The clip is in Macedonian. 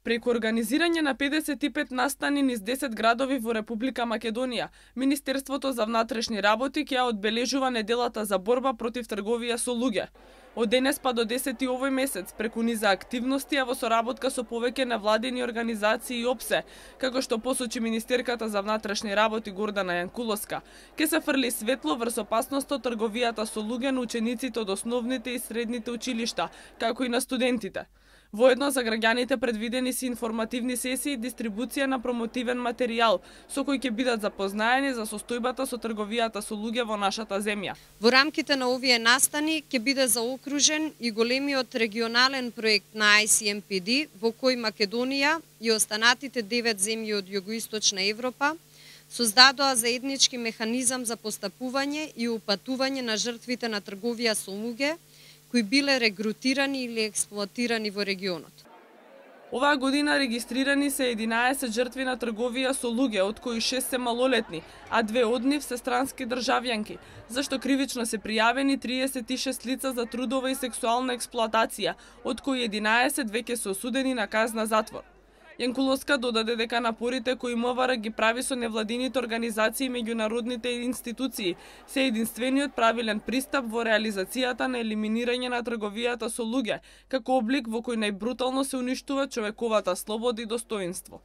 Преку организирање на 55 настани низ 10 градови во Република Македонија, Министерството за внатрешни работи ќе одбележува неделата за борба против трговија со луѓе. Од денес па до 10 овој месец, преку низа активности, а во соработка со повеќе невладини организации и ОПСЕ, како што посочи министерката за внатрешни работи Гордана Јанкуловска, ќе се фрли светло врз опасноста од трговијата со луѓе на учениците од основните и средните училишта, како и на студентите. Воедно за граѓаните предвидени се информативни сесии и дистрибуција на промотивен материјал, со кој ќе бидат запознаени за состојбата со трговијата со луѓе во нашата земја. Во рамките на овие настани ќе биде заокружен и големиот регионален проект на ICMPD, во кој Македонија и останатите 9 земји од југоисточна Европа создадоа заеднички механизам за постапување и упатување на жртвите на трговија со луѓе, кои биле регрутирани или експлоатирани во регионот. Оваа година регистрирани се 11 жртви на трговија со луѓе, од кои 6 се малолетни, а 2 од нив се странски државјанки, зашто кривично се пријавени 36 лица за трудова и сексуална експлоатација, од кои 11 веќе се осудени на казна затвор. Јанкуловска додаде дека напорите кои МВР ги прави со невладините организации и меѓународните институции се единствениот правилен пристап во реализацијата на елиминирање на трговијата со луѓе, како облик во кој најбрутално се уништува човековата слобода и достоинство.